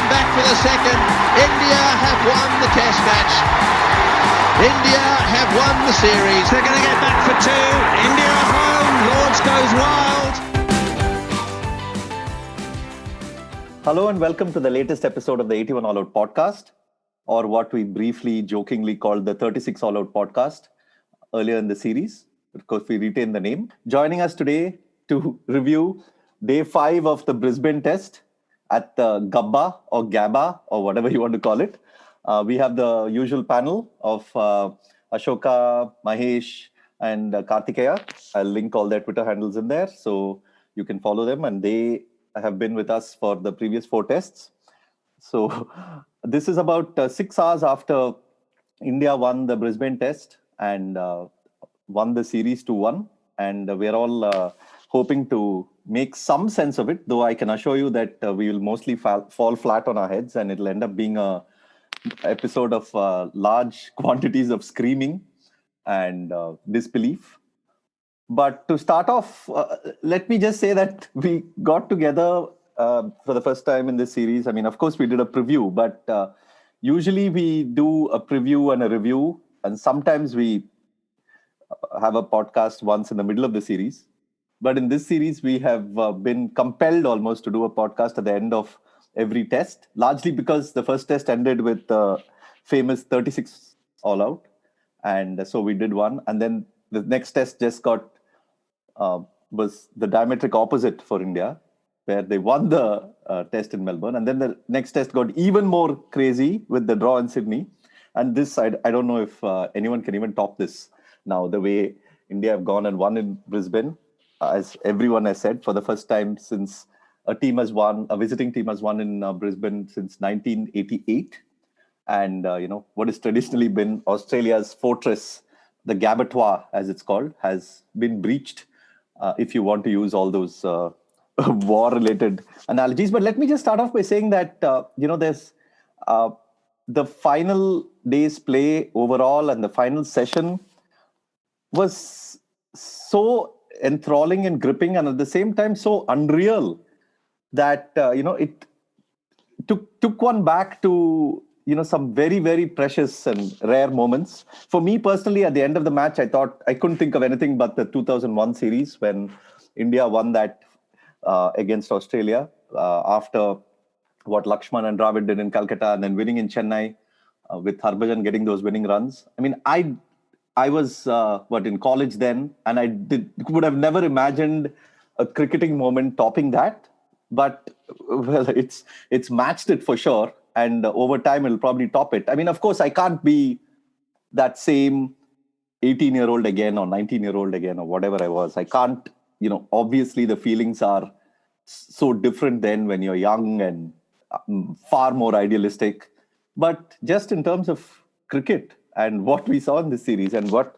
come back for the second. India have won the test match. India have won the series. They're going to get back for two. India at home. Lords goes wild. Hello and welcome to the latest episode of the 81 All Out podcast, or what we briefly, jokingly called the 36 All Out podcast earlier in the series. Of course, we retain the name. Joining us today to review day 5 of the Brisbane test at the Gabba or Gabba or whatever you want to call it. We have the usual panel of Ashoka, Mahesh and Kartikeya. I'll link all their Twitter handles in there so you can follow them, and they have been with us for the previous 4 tests. So this is about 6 hours after India won the Brisbane test and won the series 2-1. And we're all hoping to make some sense of it, though I can assure you that we will mostly fall flat on our heads, and it'll end up being a episode of large quantities of screaming and disbelief. But to start off, let me just say that we got together for the first time in this series. I mean, of course, we did a preview, but usually we do a preview and a review, and sometimes we have a podcast once in the middle of the series. But in this series, we have been compelled almost to do a podcast at the end of every test, largely because the first test ended with the famous 36 all out. And so we did one. And then the next test just was the diametric opposite for India, where they won the test in Melbourne. And then the next test got even more crazy with the draw in Sydney. And this side, I don't know if anyone can even top this now, the way India have gone and won in Brisbane. As everyone has said, for the first time since a visiting team has won in Brisbane since 1988. And, what has traditionally been Australia's fortress, the Gabatoir, as it's called, has been breached, if you want to use all those war-related analogies. But let me just start off by saying that, there's the final day's play overall and the final session was so enthralling and gripping, and at the same time so unreal that it took one back to some very, very precious and rare moments. For me personally, at the end of the match, I thought I couldn't think of anything but the 2001 series when India won that against Australia after what Lakshman and Dravid did in Calcutta, and then winning in Chennai with Harbhajan getting those winning runs. I mean, I was in college then, and I would have never imagined a cricketing moment topping that. But well, it's matched it for sure, and over time it'll probably top it. I mean, of course, I can't be that same 18-year-old again or 19-year-old again or whatever I was. I can't. Obviously the feelings are so different then when you're young and far more idealistic. But just in terms of cricket and what we saw in this series and what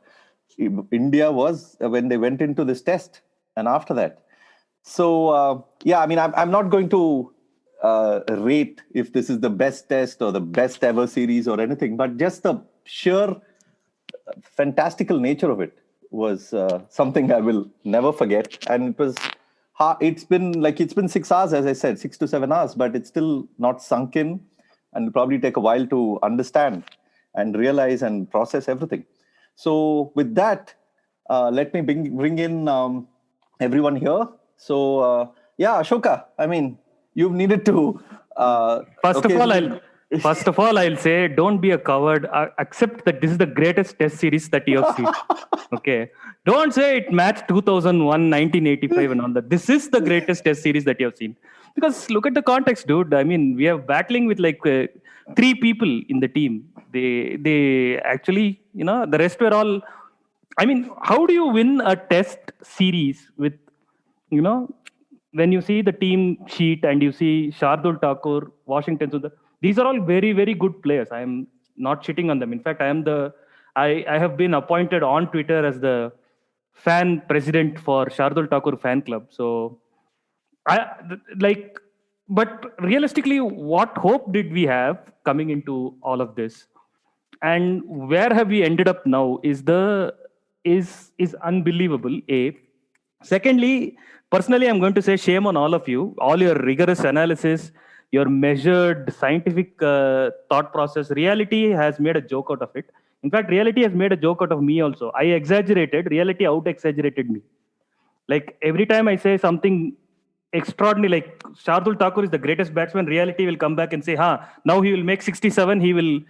India was when they went into this test and after that. So, I'm not going to rate if this is the best test or the best ever series or anything, but just the sheer fantastical nature of it was something I will never forget. And it's been 6 hours, as I said, 6 to 7 hours, but it's still not sunk in, and it'll probably take a while to understand and realize and process everything. So with that, let me bring in everyone here. So Ashoka, I mean, you've needed to. First of all, I'll say, don't be a coward. Accept that this is the greatest test series that you have seen. Okay, don't say it matched 2001, 1985, and all that. This is the greatest test series that you have seen. Because look at the context, dude. I mean, we are battling with 3 people in the team. They actually, the rest were all. I mean, how do you win a test series with, when you see the team sheet and you see Shardul Thakur, Washington Sundar, these are all very, very good players. I am not shitting on them. In fact, I have been appointed on Twitter as the fan president for Shardul Thakur fan club. So but realistically, what hope did we have coming into all of this? And where have we ended up now is unbelievable. Secondly, personally, I'm going to say shame on all of you, all your rigorous analysis, your measured scientific thought process. Reality has made a joke out of it. In fact, reality has made a joke out of me also. I exaggerated, reality out-exaggerated me. Like every time I say something extraordinary, like Shardul Thakur is the greatest batsman, reality will come back and say, now he will make 67, he will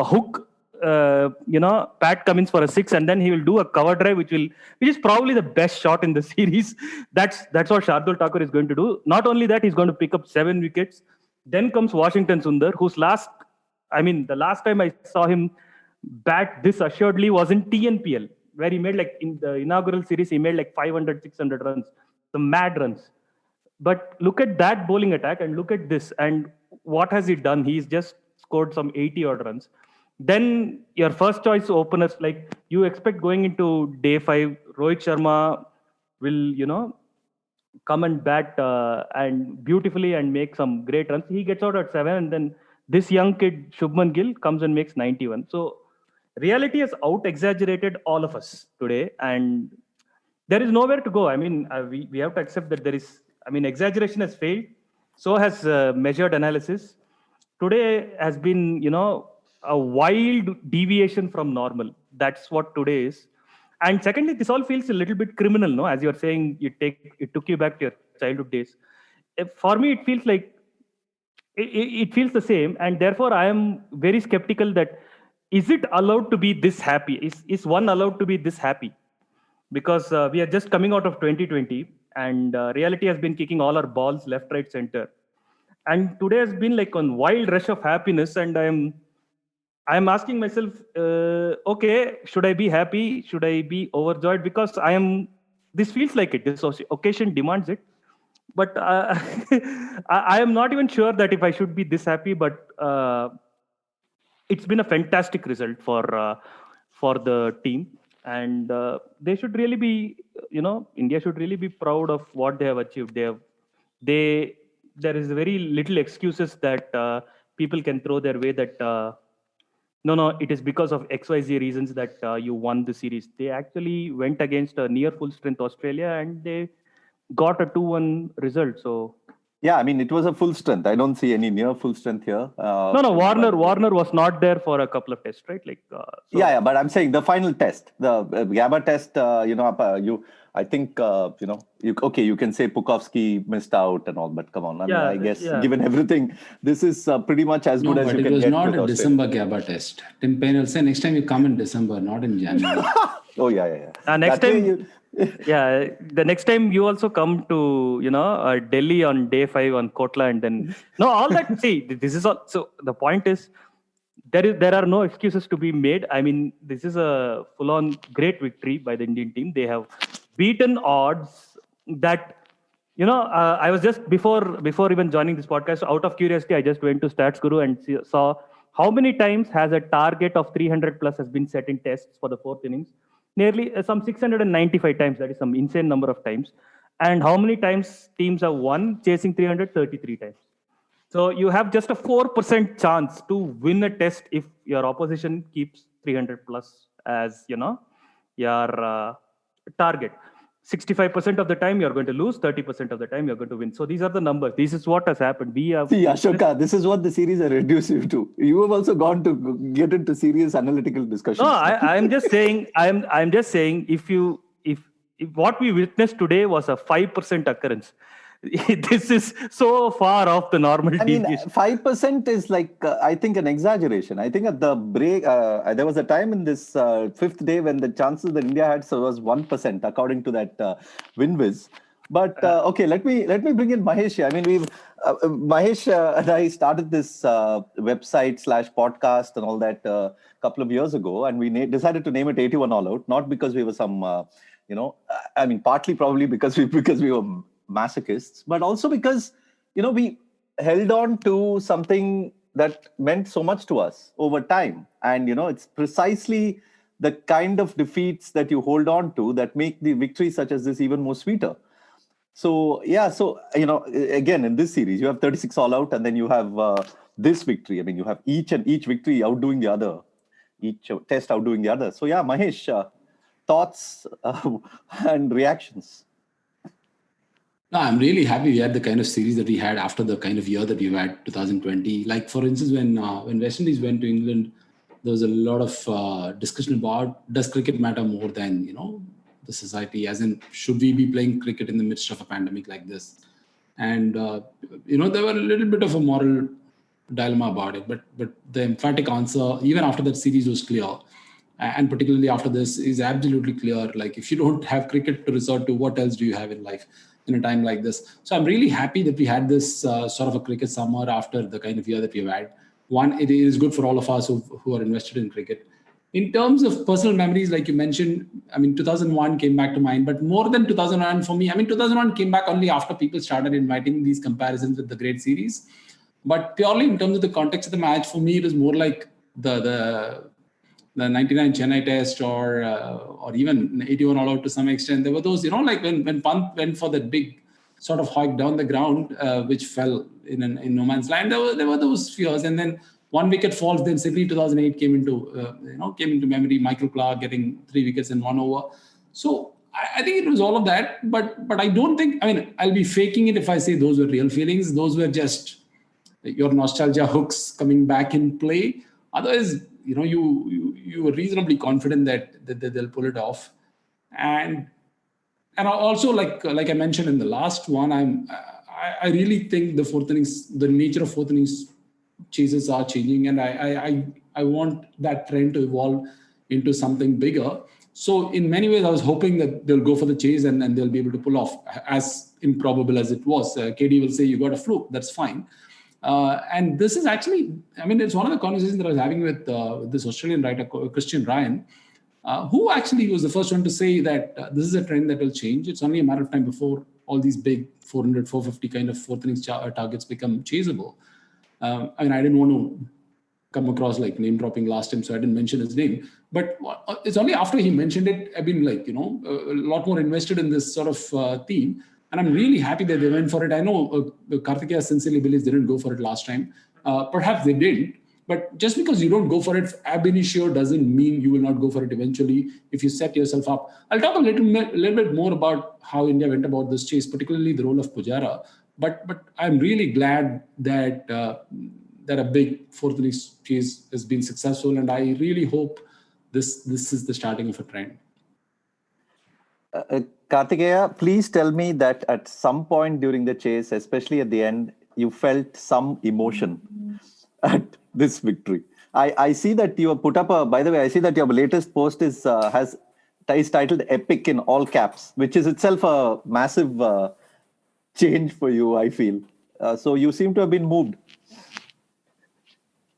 hook, Pat Cummins for a 6, and then he will do a cover drive, which is probably the best shot in the series. That's what Shardul Thakur is going to do. Not only that, he's going to pick up 7 wickets. Then comes Washington Sundar, the last time I saw him bat this assuredly was in TNPL, where he made, like, in the inaugural series, he made like 500, 600 runs, the mad runs. But look at that bowling attack and look at this. And what has he done? He's just scored some 80 odd runs. Then your first choice openers, like you expect going into day 5, Rohit Sharma will, come and bat and beautifully and make some great runs. He gets out at 7, and then this young kid, Shubman Gill, comes and makes 91. So reality has out-exaggerated all of us today, and there is nowhere to go. We have to accept that there is, exaggeration has failed. So has measured analysis. Today has been, a wild deviation from normal. That's what today is. And secondly, this all feels a little bit criminal, no? As you're saying, it took you back to your childhood days. For me, it feels like, it feels the same. And therefore, I am very skeptical that, is it allowed to be this happy? Is one allowed to be this happy? Because we are just coming out of 2020, and reality has been kicking all our balls left, right, center. And today has been like a wild rush of happiness, and I'm asking myself, okay, should I be happy? Should I be overjoyed? Because this feels like it. This occasion demands it. But I am not even sure that if I should be this happy, but it's been a fantastic result for the team. And they should really be, India should really be proud of what they have achieved. There is very little excuses that people can throw their way that, no, it is because of XYZ reasons that you won the series. They actually went against a near full strength Australia, and they got a 2-1 result. So yeah, it was a full strength. I don't see any near full strength here. No, Warner was not there for a couple of tests, right? Yeah, but I'm saying the final test, the Gabba test. I think you can say Pukovsky missed out and all, but come on, I guess given everything, this is pretty much as good as you can get. It was not a December Gabba test. Tim Payne will say next time you come in December, not in January. Oh yeah. Next time. The next time you also come to Delhi on day 5 on Kotla, and then all that. See, this is all. So the point is, there are no excuses to be made. This is a full-on great victory by the Indian team. They have beaten odds that I was just before even joining this podcast, out of curiosity, I just went to Stats Guru and saw how many times has a target of 300 plus has been set in tests for the 4th innings. Nearly some 695 times. That is some insane number of times. And how many times teams have won chasing 333 times? So you have just a 4% chance to win a test if your opposition keeps 300 plus as your target. 65% of the time you're going to lose, 30% of the time you're going to win. So these are the numbers. This is what has happened. See, Ashoka, this is what the series has reduced you to. You have also gone to get into serious analytical discussions. No, I'm just saying. I'm just saying. If what we witnessed today was a 5% occurrence, this is so far off the normal deviation. 5% is like, I think, an exaggeration. I think at the break, there was a time in this 5th day when the chances that India had was 1%, according to that WinWiz. But okay, let me bring in Mahesh here. Mahesh and I started this website / podcast and all that a couple of years ago, and we decided to name it 81 All Out, not because we were some, partly probably because we were masochists, but also because we held on to something that meant so much to us over time, and it's precisely the kind of defeats that you hold on to that make the victories such as this even more sweeter. So again, in this series you have 36 all out, and then you have this victory. You have each victory outdoing the other, each test outdoing the other. So Mahesh, thoughts and reactions. No, I'm really happy we had the kind of series that we had after the kind of year that we had 2020. Like, for instance, when West Indies went to England, there was a lot of discussion about, does cricket matter more than, the society, as in, should we be playing cricket in the midst of a pandemic like this? And, there were a little bit of a moral dilemma about it, but the emphatic answer, even after that series, was clear. And particularly after this, is absolutely clear. Like, if you don't have cricket to resort to, what else do you have in life in a time like this? So I'm really happy that we had this sort of a cricket summer after the kind of year that we've had. One, it is good for all of us who are invested in cricket. In terms of personal memories, like you mentioned, 2001 came back to mind, but more than 2001 for me, 2001 came back only after people started inviting these comparisons with the great series. But purely in terms of the context of the match, for me, it was more like the 99 Chennai test or even 81 all out to some extent. There were those, like when Pant went for that big sort of hike down the ground, which fell in no man's land. There were those fears, and then one wicket falls. Then Sydney 2008 came into memory. Michael Clarke getting 3 wickets in 1 over. So I think it was all of that. But I don't think. I'll be faking it if I say those were real feelings. Those were just your nostalgia hooks coming back in play. Otherwise, you were reasonably confident that they'll pull it off. And also, like I mentioned in the last one, I really think the nature of fourth innings chases are changing, and I want that trend to evolve into something bigger. So in many ways, I was hoping that they'll go for the chase and they'll be able to pull off, as improbable as it was. KD will say you got a fluke, that's fine. And this is actually, it's one of the conversations that I was having with this Australian writer, Christian Ryan, who actually was the first one to say that this is a trend that will change. It's only a matter of time before all these big 400, 450 kind of fourth innings targets become chaseable. I didn't want to come across like name dropping last time, so I didn't mention his name. But it's only after he mentioned it, I've been a lot more invested in this sort of theme. And I'm really happy that they went for it. I know Karthikeya sincerely believes they didn't go for it last time. Perhaps they didn't. But just because you don't go for it ab initio doesn't mean you will not go for it eventually if you set yourself up. I'll talk a little bit more about how India went about this chase, particularly the role of Pujara. But I'm really glad that a big fourth innings chase has been successful, and I really hope this is the starting of a trend. Karthikeya, please tell me that at some point during the chase, especially at the end, you felt some emotion at this victory. I see that you have put up by the way, I see that your latest post is titled Epic in all caps, which is itself a massive change for you, I feel. So you seem to have been moved.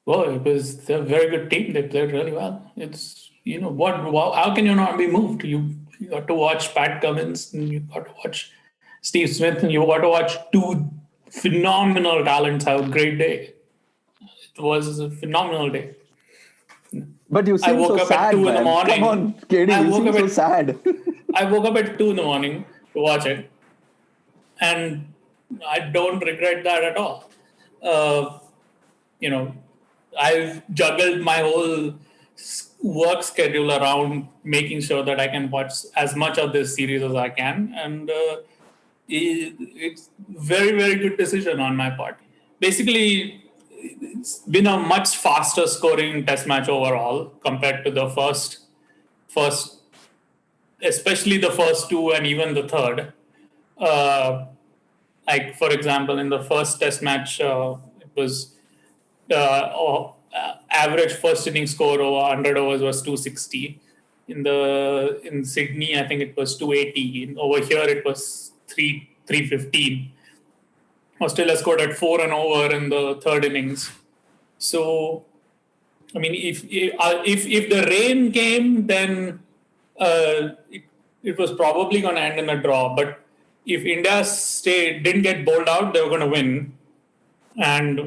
Well, it was a very good team. They played really well. It's, how can you not be moved? You got to watch Pat Cummins, and you got to watch Steve Smith, and you got to watch two phenomenal talents have a great day. It was a phenomenal day. But you seem so sad, man. Come on, KD, you seem so sad. I woke up at 2 a.m. to watch it, and I don't regret that at all. I've juggled my whole work schedule around making sure that I can watch as much of this series as I can. And it's very, very good decision on my part. Basically, it's been a much faster scoring test match overall compared to the first, especially the first two and even the third. Like, for example, in the first test match, it was average first inning score over 100 overs was 260. In Sydney, I think it was 280. Over here, it was 315. Australia scored at 4 and over in the third innings. So, if the rain came, then it was probably going to end in a draw. But if India didn't get bowled out, they were going to win. And,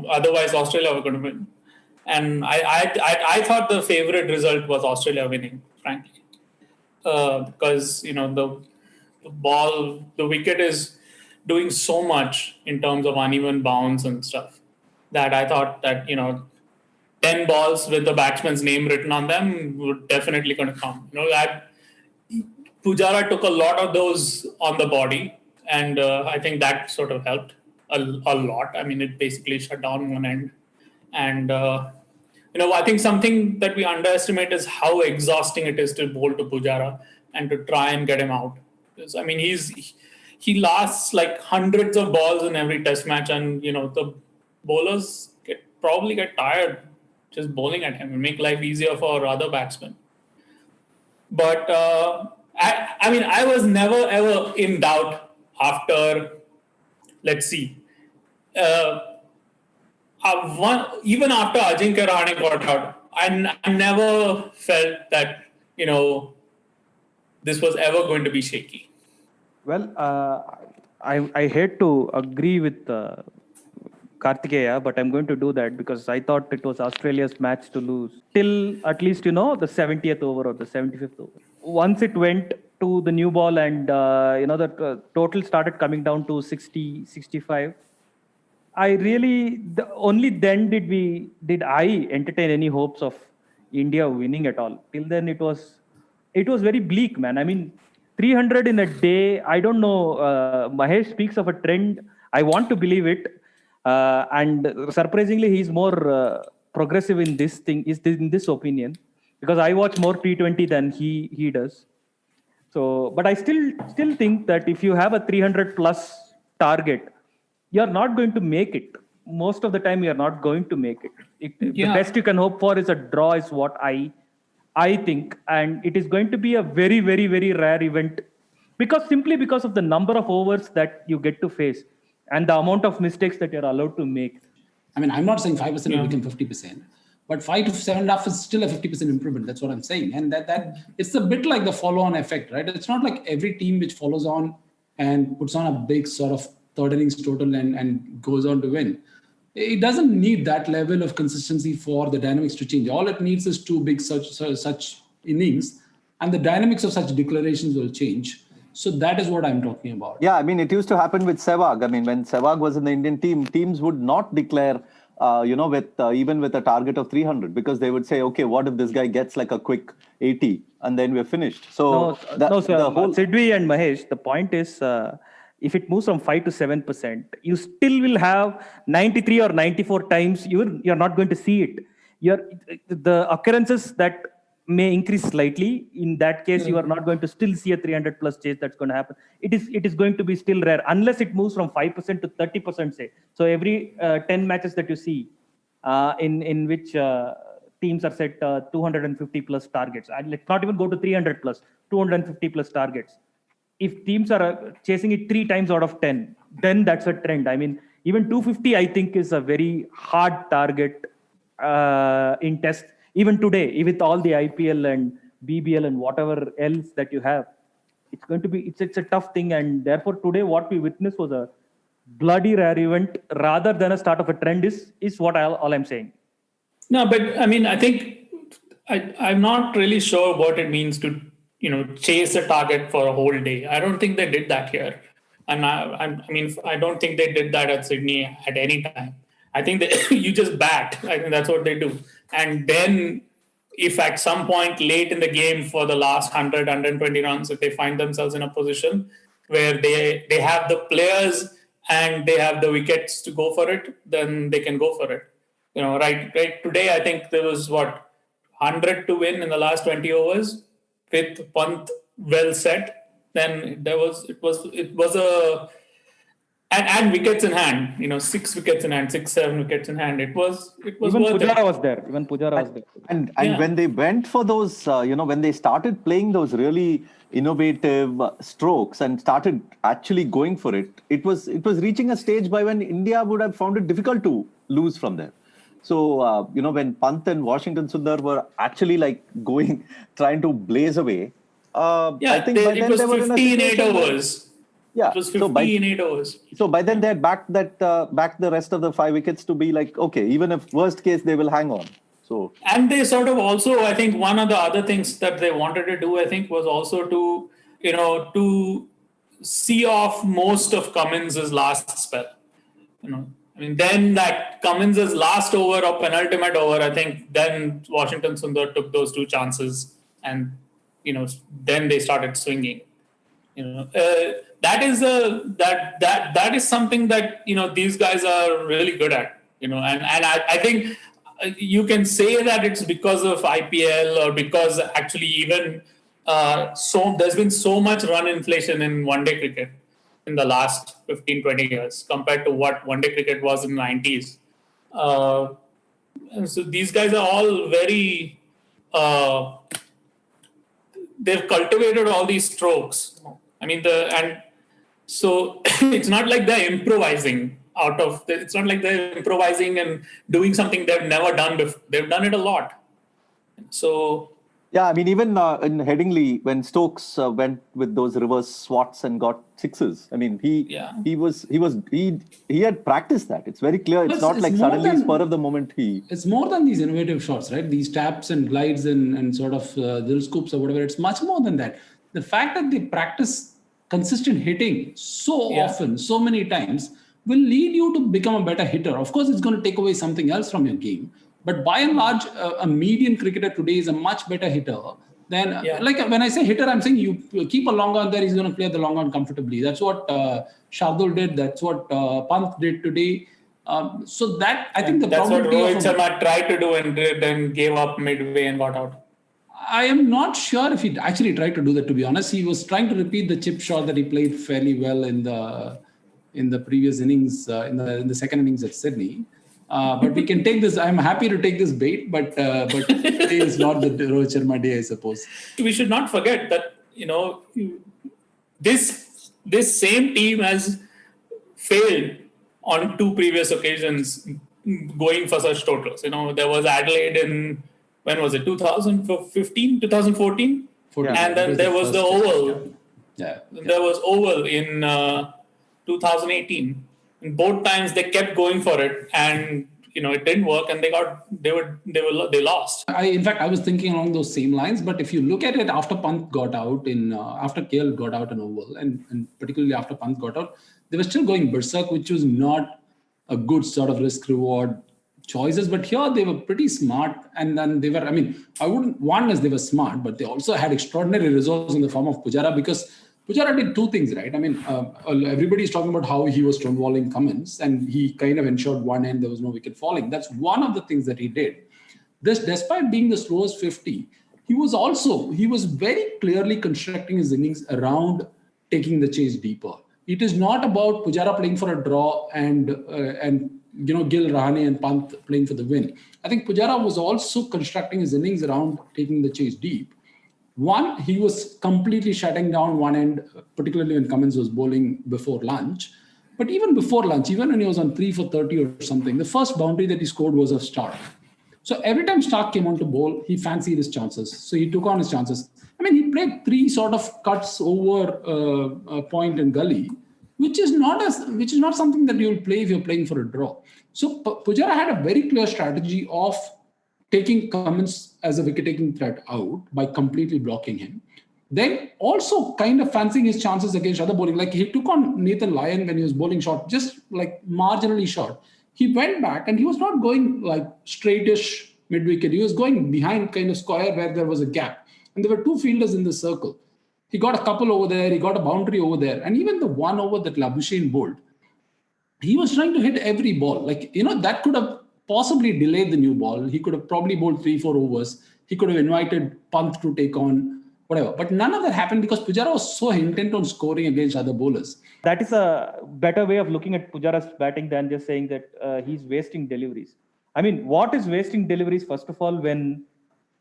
otherwise Australia were going to win. And I thought the favorite result was Australia winning, frankly. Because, the wicket is doing so much in terms of uneven bounce and stuff that I thought that, 10 balls with the batsman's name written on them were definitely going to come. Pujara took a lot of those on the body, And I think that sort of helped a lot. I mean, it basically shut down one end. And, I think something that we underestimate is how exhausting it is to bowl to Pujara and to try and get him out. Because, I mean, he lasts like hundreds of balls in every test match, and, the bowlers probably get tired just bowling at him and make life easier for other batsmen. But, I was never, ever in doubt after, let's see, even after Ajinkya Rahane got out, I never felt that, this was ever going to be shaky. Well, I hate to agree with Kartikeya, but I'm going to do that because I thought it was Australia's match to lose till at least, the 70th over or the 75th over. Once it went to the new ball and, the total started coming down to 60, 65, only then did I entertain any hopes of India winning at all. Till then it was very bleak, man. I mean, 300 in a day. I don't know. Mahesh speaks of a trend. I want to believe it. And surprisingly, he's more progressive in this thing, in this opinion, because I watch more T20 than he does. So, but I still think that if you have a 300 plus target, you're not going to make it. Most of the time, you're not going to make it. The best you can hope for is a draw, is what I think. And it is going to be a very, very, very rare event simply because of the number of overs that you get to face and the amount of mistakes that you're allowed to make. I mean, I'm not saying 5% will become 50%, but 5 to 7.5 is still a 50% improvement. That's what I'm saying. And that it's a bit like the follow-on effect, right? It's not like every team which follows on and puts on a big sort of third innings total and goes on to win. It doesn't need that level of consistency for the dynamics to change. All it needs is two big such innings, and the dynamics of such declarations will change. So that is what I'm talking about. Yeah, I mean, it used to happen with Sehwag. I mean, when Sehwag was in the Indian team, teams would not declare, even with a target of 300, because they would say, okay, what if this guy gets like a quick 80 and then we're finished? So Sidvi and Mahesh, the point is, if it moves from 5 to 7%, you still will have 93 or 94 times. You're not going to see it. The occurrences that may increase slightly. In that case, you are not going to still see a 300 plus chase that's going to happen. It is going to be still rare unless it moves from 5% to 30%, say. So every 10 matches that you see in which teams are set 250 plus targets. Let's not even go to 300 plus, 250 plus targets. If teams are chasing it 3 times out of 10, then that's a trend. I mean, even 250, I think, is a very hard target in test. Even today, with all the IPL and BBL and whatever else that you have, it's going to be, it's a tough thing. And therefore, today, what we witnessed was a bloody rare event rather than a start of a trend is what all I'm saying. No, but I mean, I think I'm not really sure what it means to, chase a target for a whole day. I don't think they did that here. And I don't think they did that at Sydney at any time. I think that you just bat. I think that's what they do. And then if at some point late in the game for the last 100, 120 runs, if they find themselves in a position where they have the players and they have the wickets to go for it, then they can go for it. Right today, I think there was 100 to win in the last 20 overs with Pant well set. Then it was a and wickets in hand, 6 wickets in hand, 6-7 wickets in hand. It was even worth Pujara it. was there. Even Pujara was there. And when they went for those, when they started playing those really innovative strokes and started actually going for it, it was reaching a stage by when India would have found it difficult to lose from there. So, when Pant and Washington Sundar were actually trying to blaze away, I think by then was they were 50 in 8 situation overs. Yeah. It was 50 in 8 overs. So by then they had backed the rest of the 5 wickets to be like, okay, even if worst case, they will hang on. So and they sort of also, I think one of the other things that they wanted to do, I think, was also to see off most of Cummins's last spell. Then that Cummins's last over or penultimate over, I think then Washington Sundar took those 2 chances and, then they started swinging. that is something that these guys are really good at. And I think you can say that it's because of IPL or because actually even there's been so much run inflation in one-day cricket in the last 15-20 years compared to what one-day cricket was in the 90s. And so these guys are all very they've cultivated all these strokes. I mean, so it's not like they're improvising it's not like they're improvising and doing something they've never done before. They've done it a lot. So yeah, I mean, even in Headingley, when Stokes went with those reverse swats and got sixes, I mean, he had practiced that. It's very clear. It's not like suddenly spur of the moment It's more than these innovative shots, right? These taps and glides and sort of drill scoops or whatever. It's much more than that. The fact that they practice consistent hitting so often, so many times, will lead you to become a better hitter. Of course, it's going to take away something else from your game. But by and large, a median cricketer today is a much better hitter than, like when I say hitter, I'm saying you keep a long on there, he's going to play the long on comfortably. That's what Shardul did. That's what Pant did today. So that, I think that's what Rohit Sharma tried to do and then gave up midway and got out. I am not sure if he actually tried to do that, to be honest. He was trying to repeat the chip shot that he played fairly well in the previous innings, in the second innings at Sydney. But we can take this. I'm happy to take this bait, but today is not the Rohit Sharma day, I suppose. We should not forget that this same team has failed on two previous occasions going for such totals. There was Adelaide in, when was it, 2015, 2014? And then there was the Oval. Yeah. There was Oval in 2018. And both times they kept going for it, and it didn't work, and they lost. In fact, I was thinking along those same lines. But if you look at it after Pant got out after KL got out in Oval, and particularly after Pant got out, they were still going berserk, which was not a good sort of risk-reward choices. But here they were pretty smart, and then they were. I mean, I wouldn't want as they were smart, but they also had extraordinary resources in the form of Pujara, because Pujara did two things, right? I mean, everybody's talking about how he was stonewalling Cummins, and he kind of ensured one end there was no wicket falling. That's one of the things that he did. This, despite being the slowest 50, he was very clearly constructing his innings around taking the chase deeper. It is not about Pujara playing for a draw and Gill, Rahane and Pant playing for the win. I think Pujara was also constructing his innings around taking the chase deep. One, he was completely shutting down one end, particularly when Cummins was bowling before lunch. But even before lunch, even when he was on 3 for 30 or something, the first boundary that he scored was of Starc. So every time Starc came on to bowl, he fancied his chances. So he took on his chances. I mean, he played 3 sort of cuts over point and gully, which is not something that you'll play if you're playing for a draw. So Pujara had a very clear strategy of taking Cummins as a wicket-taking threat out by completely blocking him. Then also kind of fancying his chances against other bowling. Like he took on Nathan Lyon when he was bowling short, just like marginally short. He went back and he was not going like straightish mid-wicket. He was going behind kind of square where there was a gap. And there were 2 fielders in the circle. He got a couple over there. He got a boundary over there. And even the one over that Labuschagne bowled, he was trying to hit every ball. Like, that could have possibly delayed the new ball. He could have probably bowled 3-4 overs. He could have invited Pant to take on whatever. But none of that happened because Pujara was so intent on scoring against other bowlers. That is a better way of looking at Pujara's batting than just saying that he's wasting deliveries. I mean, what is wasting deliveries, first of all, when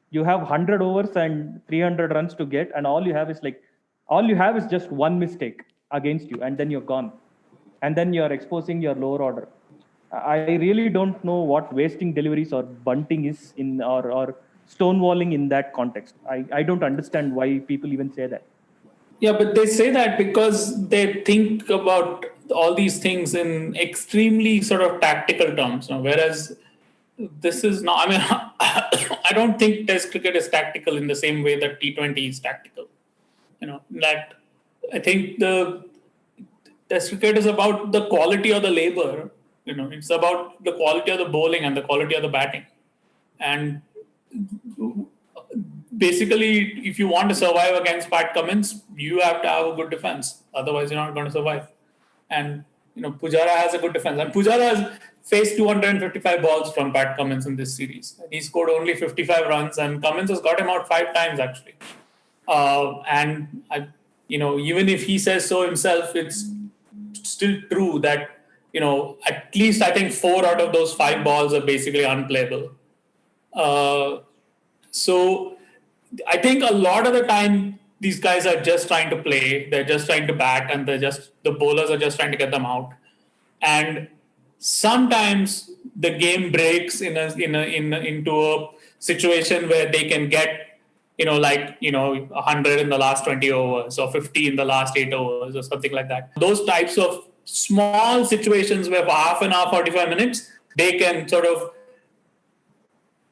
you have 100 overs and 300 runs to get, and all you have is just one mistake against you, and then you're gone. And then you're exposing your lower order. I really don't know what wasting deliveries or bunting is in or stonewalling in that context. I don't understand why people even say that. Yeah, but they say that because they think about all these things in extremely sort of tactical terms. Whereas this is not, I mean, I don't think Test cricket is tactical in the same way that T20 is tactical. That I think the Test cricket is about the quality of the labor. It's about the quality of the bowling and the quality of the batting. And basically, if you want to survive against Pat Cummins, you have to have a good defense. Otherwise, you're not going to survive. And Pujara has a good defense. And Pujara has faced 255 balls from Pat Cummins in this series. And he scored only 55 runs, and Cummins has got him out 5 times actually. Even if he says so himself, it's still true that at least I think 4 out of those 5 balls are basically unplayable. So I think a lot of the time these guys are just trying to play. They're just trying to bat, and the bowlers are just trying to get them out. And sometimes the game breaks into a situation where they can get 100 in the last 20 overs or 50 in the last 8 overs or something like that. Those types of small situations where for half an hour, 45 minutes, they can sort of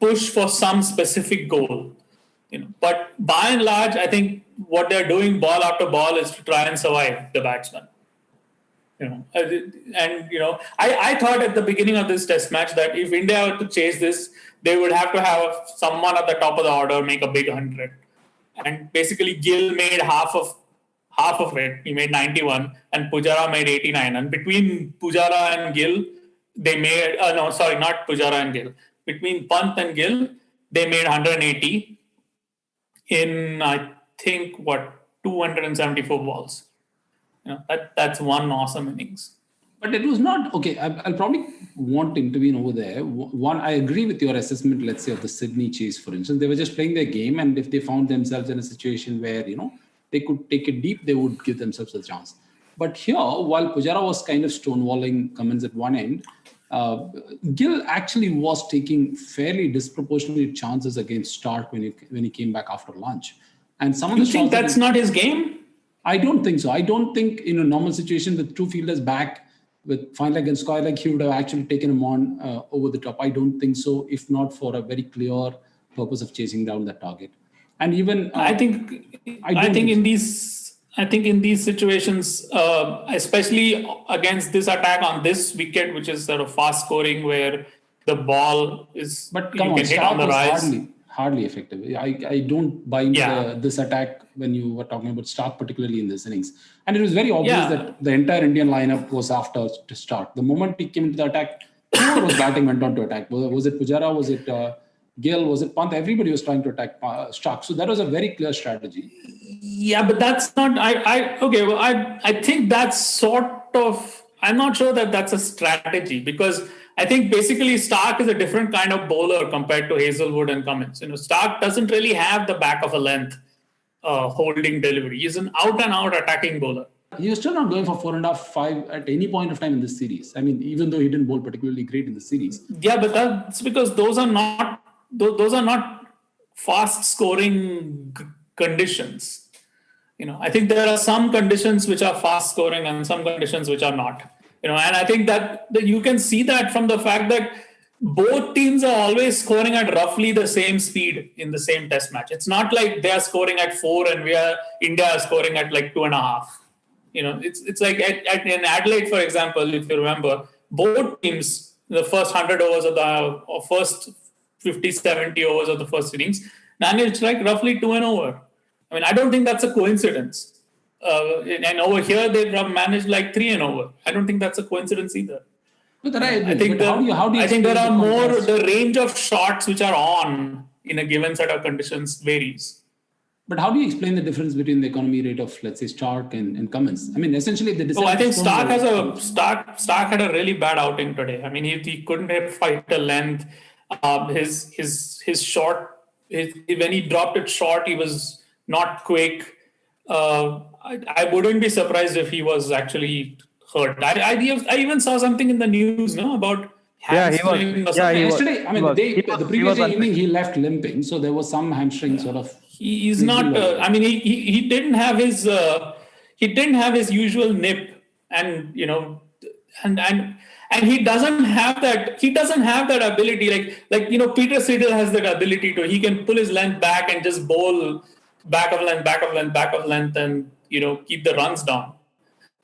push for some specific goal. But by and large, I think what they're doing ball after ball is to try and survive the batsman. I thought at the beginning of this test match that if India were to chase this, they would have to have someone at the top of the order make a big 100. And basically Gill made half of it. He made 91 and Pujara made 89. And between Pujara and Gill, they made, not Pujara and Gill. Between Pant and Gill, they made 180 in, I think, 274 balls. That's one awesome innings. But it was not, okay, I'll probably want to intervene over there. One, I agree with your assessment, let's say, of the Sydney chase, for instance. They were just playing their game, and if they found themselves in a situation where, they could take it deep, they would give themselves a chance. But here, while Pujara was kind of stonewalling Cummins at one end, Gill actually was taking fairly disproportionate chances against Starc when he came back after lunch. And some of the shots... You think that's not his game? I don't think so. I don't think in a normal situation with 2 fielders back, with fine leg and square leg, he would have actually taken him on over the top. I don't think so, if not for a very clear purpose of chasing down that target. And even I think in these situations, especially against this attack on this wicket, which is sort of fast scoring, where the ball is hit on the rise. Hardly effective. I don't buy into this attack when you were talking about Starc, particularly in this innings. And it was very obvious that the entire Indian lineup was after to Starc. The moment he came into the attack, whoever was batting went on to attack. Was it Pujara? Was it Gill? Was it Pant? Everybody was trying to attack Starc. So that was a very clear strategy. Yeah, but that's not... I think that's sort of... I'm not sure that that's a strategy, because I think basically Starc is a different kind of bowler compared to Hazelwood and Cummins. Starc doesn't really have the back of a length holding delivery. He's an out-and-out attacking bowler. He was still not going for 4.5, 5 at any point of time in this series. I mean, even though he didn't bowl particularly great in the series. Yeah, but that's because those are not fast-scoring conditions. I think there are some conditions which are fast-scoring and some conditions which are not. And I think that you can see that from the fact that both teams are always scoring at roughly the same speed in the same test match. It's not like they are scoring at 4 and India are scoring at like 2.5. It's like in Adelaide, for example, if you remember, both teams, the first 100 overs or first 50, 70 overs of the first innings, managed like roughly 2 and over. I mean, I don't think that's a coincidence. And over here, they've managed like 3 and over. I don't think that's a coincidence either. But I think there are more, the range of shots which are on in a given set of conditions varies. But how do you explain the difference between the economy rate of, let's say, Starc and Cummins? I mean, essentially, I think Starc had a really bad outing today. I mean, he couldn't fight the length. His short, when he dropped it short, he was not quick. I wouldn't be surprised if he was actually hurt. I even saw something in the news, about hamstring. Yesterday, I mean, the previous evening he left limping, so there was some hamstring sort of. He's not. He didn't have his usual nip, and he doesn't have that. He doesn't have that ability. Like Peter Siddle has that ability to. He can pull his length back and just bowl back of length, and keep the runs down.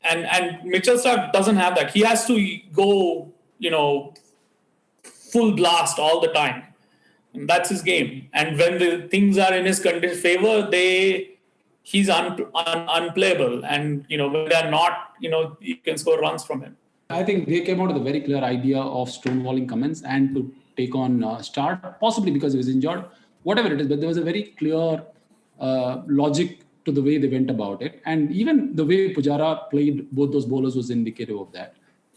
And Mitchell Starc doesn't have that. He has to go full blast all the time. That's his game. And when the things are in his favor, he's unplayable. And, when they're not, you can score runs from him. I think they came out with a very clear idea of stonewalling Cummins and to take on Starc, possibly because he was injured, whatever it is. But there was a very clear logic to the way they went about it. And even the way Pujara played both those bowlers was indicative of that.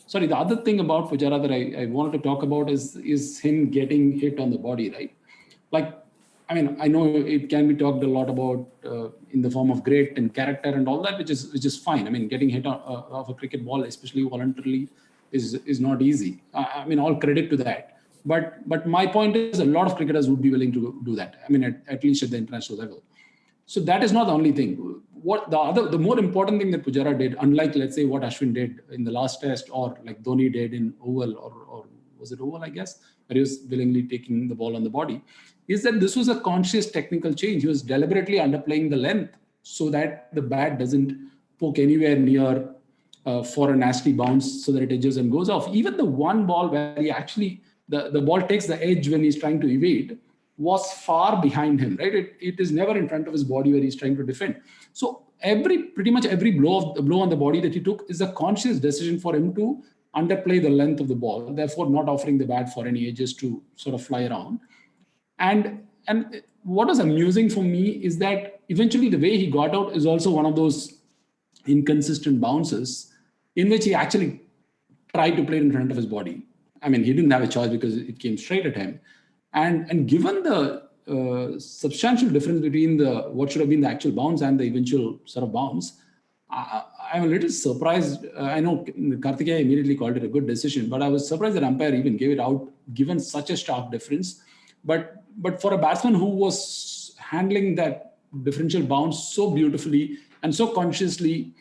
Sorry, the other thing about Pujara that I wanted to talk about is him getting hit on the body, right? Like, I mean, I know it can be talked a lot about in the form of grit and character and all that, which is fine. I mean, getting hit off a cricket ball, especially voluntarily, is not easy. I mean, all credit to that. But my point is, a lot of cricketers would be willing to do that. I mean, at least at the international level. So that is not the only thing. The more important thing that Pujara did, unlike, let's say, what Ashwin did in the last test, or like Dhoni did in Oval, or was it Oval, I guess, where he was willingly taking the ball on the body, is that this was a conscious technical change. He was deliberately underplaying the length so that the bat doesn't poke anywhere near for a nasty bounce so that it edges and goes off. Even the one ball where he actually, the ball takes the edge when he's trying to evade, was far behind him, right? It is never in front of his body where he's trying to defend. So pretty much every blow on the body that he took is a conscious decision for him to underplay the length of the ball, therefore not offering the bat for any edges to sort of fly around. And what was amusing for me is that eventually the way he got out is also one of those inconsistent bounces in which he actually tried to play it in front of his body. I mean, he didn't have a choice because it came straight at him. And given the substantial difference between what should have been the actual bounce and the eventual sort of bounce, I'm a little surprised. I know Karthikeya immediately called it a good decision, but I was surprised that umpire even gave it out, given such a stark difference. But for a batsman who was handling that differential bounce so beautifully and so consciously,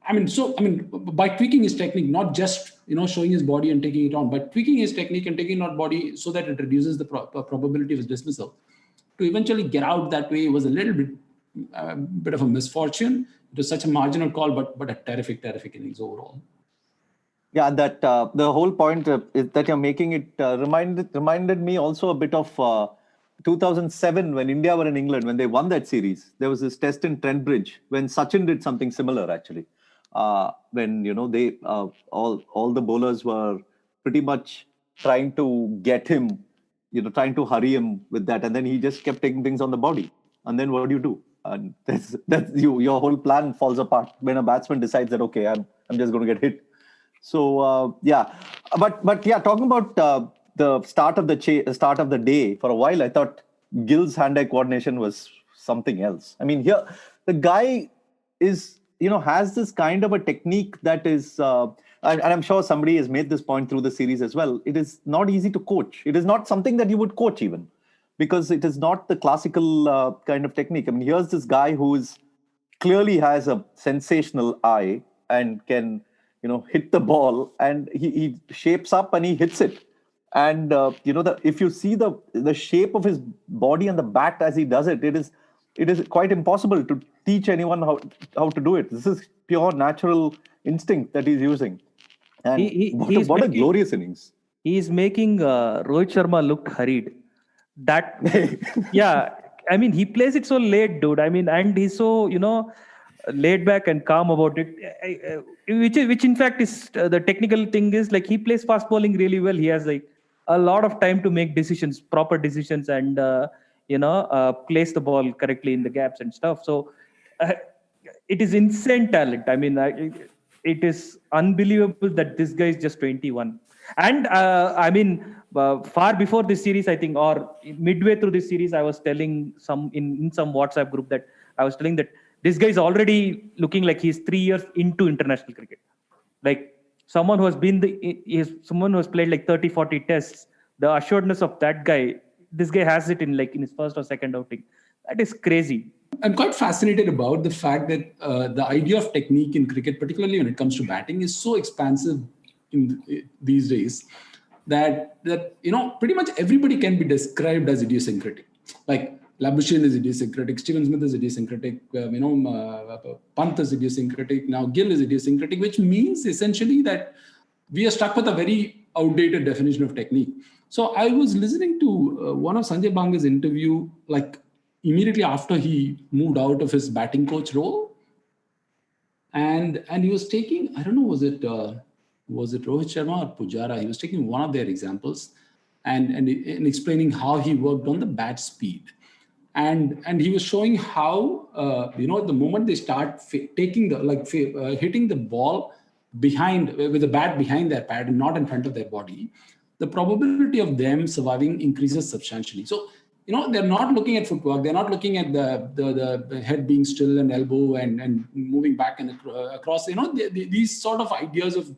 by tweaking his technique, not just showing his body and taking it on, but tweaking his technique and taking out body so that it reduces the probability of his dismissal. To eventually get out that way was a little bit of a misfortune. It was such a marginal call, but a terrific innings overall. Yeah, that the whole point that you're making, it reminded me also a bit of 2007 when India were in England, when they won that series. There was this test in Trent Bridge when Sachin did something similar, actually. When they all the bowlers were pretty much trying to get him, trying to hurry him with that, and then he just kept taking things on the body. And then what do? And that's your whole plan falls apart when a batsman decides that, okay, I'm just going to get hit. So but yeah, talking about the start of the day, for a while I thought Gill's hand-eye coordination was something else. I mean, here the guy is has this kind of a technique that is, and I'm sure somebody has made this point through the series as well. It is not easy to coach. It is not something that you would coach even, because it is not the classical kind of technique. I mean, here's this guy who clearly has a sensational eye and can hit the ball, and he shapes up and he hits it. And if you see the shape of his body and the bat as he does it, it is quite impossible to teach anyone how to do it. This is pure natural instinct that he's using. And what a glorious innings. He's making Rohit Sharma look hurried. That yeah, I mean, he plays it so late, dude. I mean, and he's so laid back and calm about it, which in fact is the technical thing is, like, he plays fast bowling really well. He has like a lot of time to make proper decisions, and place the ball correctly in the gaps and stuff. So it is insane talent. I mean, it is unbelievable that this guy is just 21. And far before this series, I think, or midway through this series, I was telling in some WhatsApp group that I was telling that this guy is already looking like he's 3 years into international cricket. Like someone who has someone who has played like 30, 40 tests, the assuredness of that guy, this guy has it in his first or second outing. That is crazy. I'm quite fascinated about the fact that the idea of technique in cricket, particularly when it comes to batting, is so expansive these days that pretty much everybody can be described as idiosyncratic. Like Labuschagne is idiosyncratic, Steven Smith is idiosyncratic, Pant is idiosyncratic, now Gill is idiosyncratic, which means essentially that we are stuck with a very outdated definition of technique. So I was listening to one of Sanjay Banga's interview, like immediately after he moved out of his batting coach role, and he was taking, I don't know, was it Rohit Sharma or Pujara? He was taking one of their examples, and explaining how he worked on the bat speed, and he was showing how the moment they start taking the hitting the ball behind with the bat behind their pad and not in front of their body, the probability of them surviving increases substantially. So they're not looking at footwork, they're not looking at the head being still and elbow and moving back and across. These sort of ideas of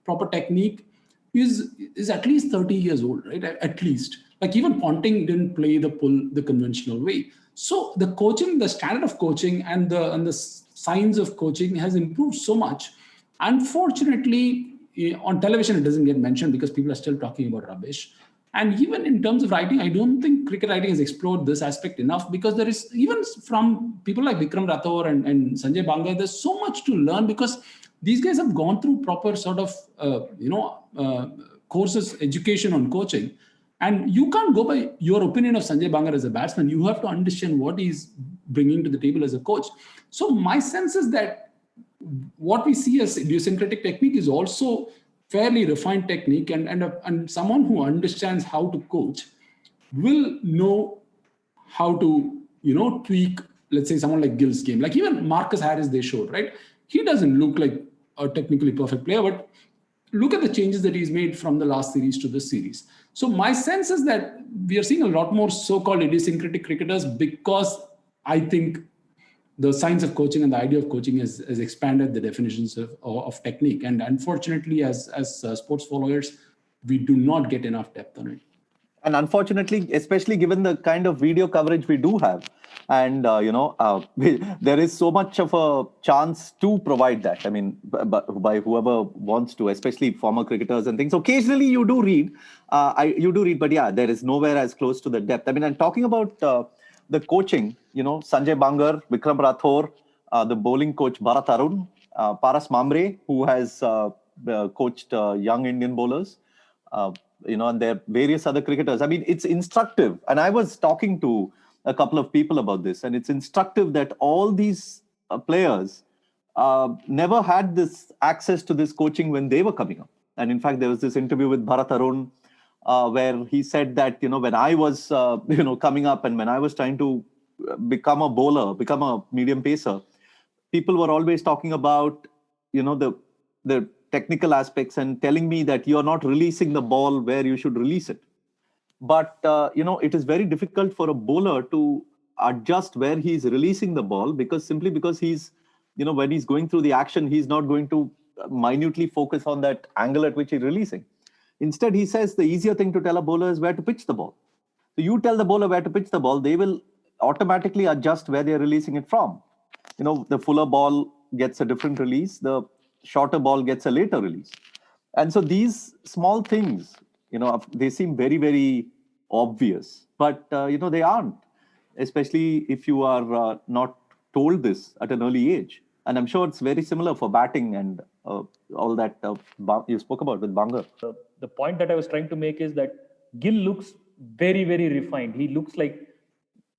proper technique is at least 30 years old, right? At least. Like even Ponting didn't play the conventional way. So the coaching, the standard of coaching and the science of coaching has improved so much. Unfortunately, on television, it doesn't get mentioned because people are still talking about rubbish. And even in terms of writing, I don't think cricket writing has explored this aspect enough, because there is, even from people like Vikram Rathore and Sanjay Banga, there's so much to learn, because these guys have gone through proper sort of, courses, education on coaching. And you can't go by your opinion of Sanjay Banga as a batsman. You have to understand what he's bringing to the table as a coach. So my sense is that what we see as idiosyncratic technique is also fairly refined technique, and someone who understands how to coach will know how to tweak, let's say, someone like Gill's game. Like even Marcus Harris, they showed, right? He doesn't look like a technically perfect player, but look at the changes that he's made from the last series to this series. So my sense is that we are seeing a lot more so-called idiosyncratic cricketers, because I think the science of coaching and the idea of coaching has expanded the definitions of technique. And unfortunately, as sports followers, we do not get enough depth on it. And unfortunately, especially given the kind of video coverage we do have, and there is so much of a chance to provide that. I mean, by whoever wants to, especially former cricketers and things. Occasionally, you do read, but yeah, there is nowhere as close to the depth. I mean, I'm talking about the coaching. Sanjay Bangar, Vikram Rathore, the bowling coach Bharat Arun, Paras Mamre, who has coached young Indian bowlers. And there are various other cricketers. I mean, it's instructive. And I was talking to a couple of people about this, and it's instructive that all these players never had this access to this coaching when they were coming up. And in fact, there was this interview with Bharat Arun where he said that, when I was, coming up and when I was trying to become a bowler, become a medium pacer, people were always talking about, the technical aspects and telling me that you're not releasing the ball where you should release it. But, it is very difficult for a bowler to adjust where he's releasing the ball, simply because he's, when he's going through the action, he's not going to minutely focus on that angle at which he's releasing. Instead, he says the easier thing to tell a bowler is where to pitch the ball. So you tell the bowler where to pitch the ball, they will automatically adjust where they're releasing it from. The fuller ball gets a different release. The shorter ball gets a later release. And so these small things, they seem very, very obvious, but, they aren't, especially if you are not told this at an early age. And I'm sure it's very similar for batting and all that you spoke about with Banga. The point that I was trying to make is that Gill looks very, very refined. He looks like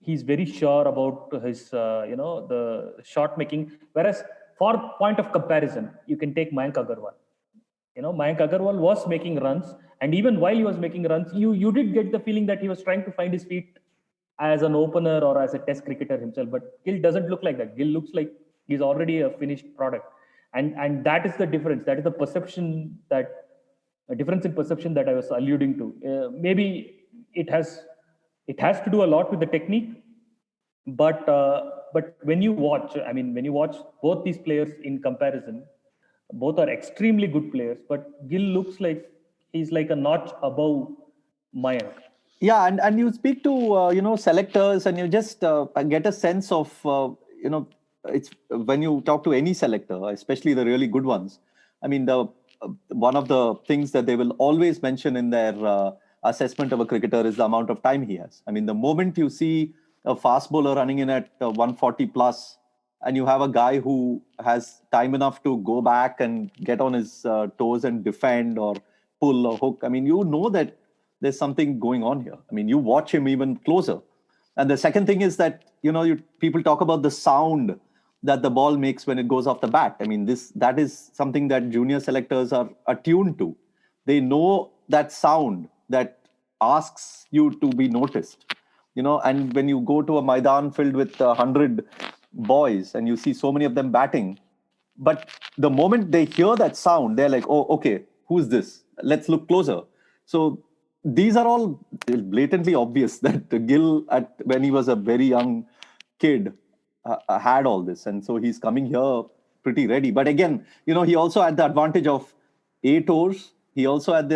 he's very sure about his, the shot making. Whereas for point of comparison, you can take Mayank Agarwal. Mayank Agarwal was making runs, and even while he was making runs, you did get the feeling that he was trying to find his feet as an opener or as a test cricketer himself. But Gill doesn't look like that. Gill looks like he's already a finished product. And that is the difference. That is the perception a difference in perception that I was alluding to. Maybe it has to do a lot with the technique, but when you watch both these players in comparison, both are extremely good players, but Gill looks like he's like a notch above Mayank. Yeah, and you speak to selectors, and you just get a sense of it's when you talk to any selector, especially the really good ones. I mean, one of the things that they will always mention in their assessment of a cricketer is the amount of time he has. I mean, the moment you see a fast bowler running in at 140 plus, and you have a guy who has time enough to go back and get on his toes and defend or pull or hook, I mean, that there's something going on here. I mean, you watch him even closer. And the second thing is that, people talk about the sound that the ball makes when it goes off the bat. I mean, that is something that junior selectors are attuned to. They know that sound that asks you to be noticed. And when you go to a Maidan filled with 100 boys and you see so many of them batting, but the moment they hear that sound, they're like, oh, okay, who's this? Let's look closer. So these are all blatantly obvious that Gill, when he was a very young kid, had all this. And so he's coming here pretty ready. But again, he also had the advantage of 8 overs. He also had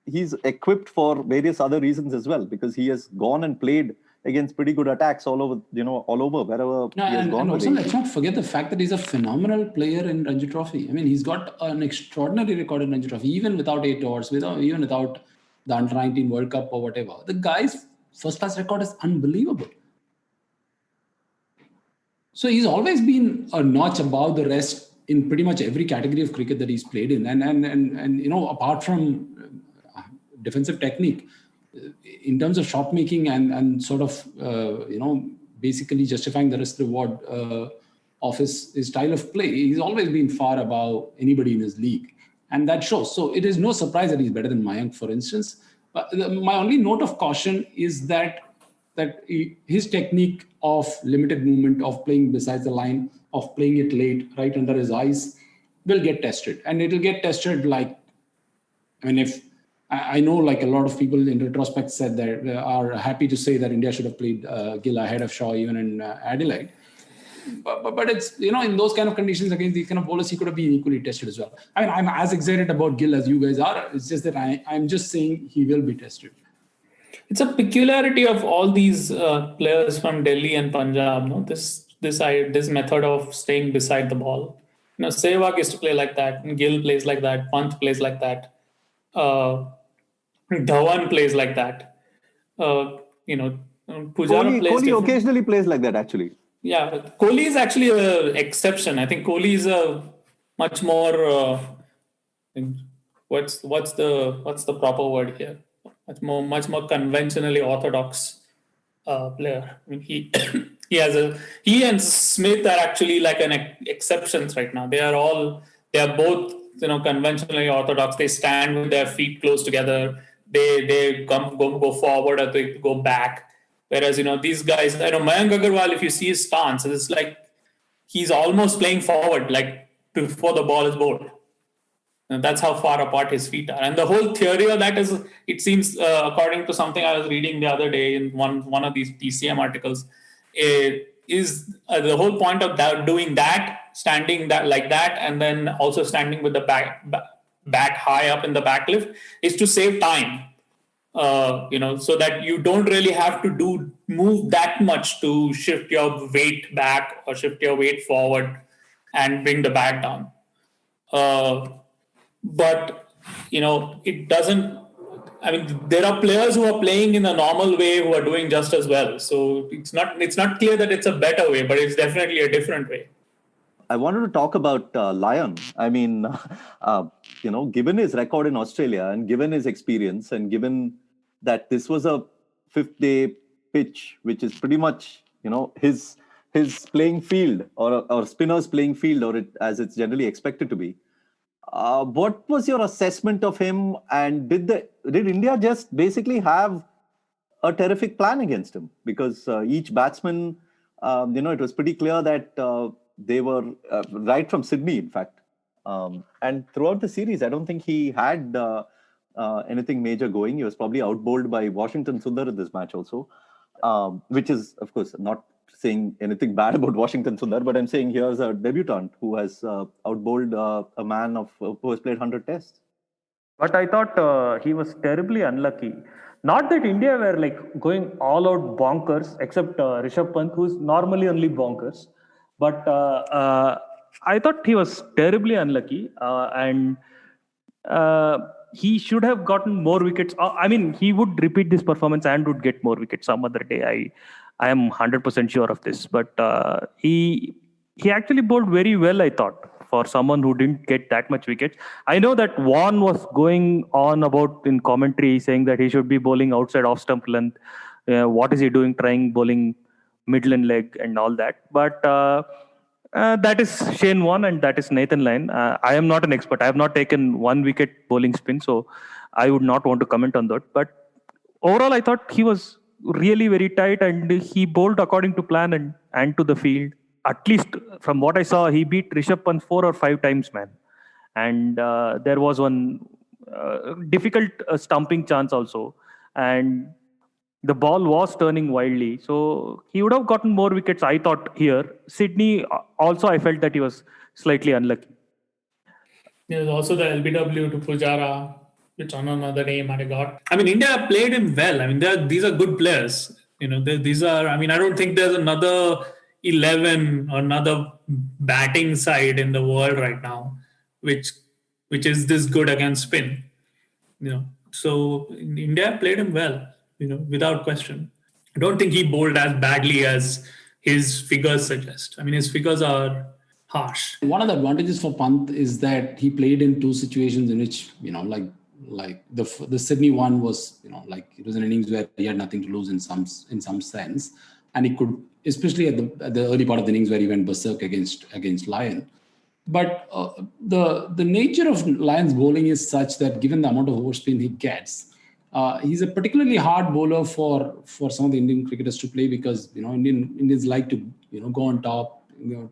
he's equipped for various other reasons as well, because he has gone and played against pretty good attacks all over wherever he has gone. And also, let's not forget the fact that he's a phenomenal player in Ranji Trophy. I mean, he's got an extraordinary record in Ranji Trophy, even without 8 overs, even without the Under-19 World Cup or whatever. The guy's first-class record is unbelievable. So he's always been a notch above the rest in pretty much every category of cricket that he's played in. And apart from defensive technique, in terms of shot making and sort of, basically justifying the risk reward of his style of play, he's always been far above anybody in his league. And that shows. So it is no surprise that he's better than Mayank, for instance. But my only note of caution is that his technique of limited movement, of playing besides the line, of playing it late, right under his eyes, will get tested. And it'll get tested if I know like a lot of people in retrospect said that are happy to say that India should have played Gill ahead of Shaw even in Adelaide. But it's, in those kind of conditions against these kind of bowlers, he could have been equally tested as well. I mean, I'm as excited about Gill as you guys are. It's just that I'm just saying he will be tested. It's a peculiarity of all these players from Delhi and Punjab. No? This method of staying beside the ball. Sehwag used to play like that. Gill plays like that. Pant plays like that. Dhawan plays like that. Pujara plays. Kohli occasionally plays like that, actually. Yeah, Kohli is actually an exception. I think Kohli is a much more. What's the proper word here? Much more conventionally orthodox player. I mean, he and Smith are actually like an exceptions right now. They are both conventionally orthodox. They stand with their feet close together. They go forward or they go back. Whereas these guys, Mayank Agarwal, if you see his stance, it's like he's almost playing forward, like before the ball is bowled. And that's how far apart his feet are. And the whole theory of that is, it seems, according to something I was reading the other day in one of these TCM articles, is the whole point of doing that, standing like that, and then also standing with the bat high up in the backlift, is to save time. So that you don't really have to move that much to shift your weight back or shift your weight forward and bring the bat down. But it doesn't. I mean, there are players who are playing in a normal way who are doing just as well. So it's not clear that it's a better way, but it's definitely a different way. I wanted to talk about Lyon. I mean, given his record in Australia and given his experience and given that this was a 5th-day pitch, which is pretty much, his playing field or spinner's playing field, as it's generally expected to be. What was your assessment of him? And did India just basically have a terrific plan against him? Because each batsman, it was pretty clear that they were right from Sydney, in fact. And throughout the series, I don't think he had anything major going. He was probably outbowled by Washington Sundar in this match also, which is, of course, not saying anything bad about Washington Sundar, but I'm saying here's a debutant who has outbowled a man who has played 100 tests. But I thought he was terribly unlucky. Not that India were like going all out bonkers, except Rishabh Pant, who's normally only bonkers. But I thought he was terribly unlucky, and he should have gotten more wickets. I mean, he would repeat this performance and would get more wickets some other day. I am 100% sure of this. But he actually bowled very well, I thought, for someone who didn't get that much wickets. I know that Vaughan was going on about in commentary saying that he should be bowling outside off stump length. What is he doing trying bowling middle and leg and all that? But that is Shane Warne and that is Nathan Lyon. I am not an expert. I have not taken 1 wicket bowling spin, so I would not want to comment on that. But overall, I thought he was really very tight and he bowled according to plan and to the field. At least from what I saw, he beat Rishabh Pant 4 or 5 times, man. And there was one difficult stumping chance also. And the ball was turning wildly. So he would have gotten more wickets, I thought, here. Sydney, also, I felt that he was slightly unlucky. There's also the LBW to Pujara, which on another name I got. I mean, India played him well. I mean, these are good players. These are, I mean, I don't think there's another 11 or another batting side in the world right now, which is this good against spin. So India played him well, without question. I don't think he bowled as badly as his figures suggest. I mean, his figures are harsh. One of the advantages for Pant is that he played in 2 situations in which, like the Sydney one was, it was an innings where he had nothing to lose in some sense, and he could, especially at the early part of the innings where he went berserk against Lyon. But the nature of Lyon's bowling is such that given the amount of overspin he gets, he's a particularly hard bowler for some of the Indian cricketers to play because Indians like to go on top,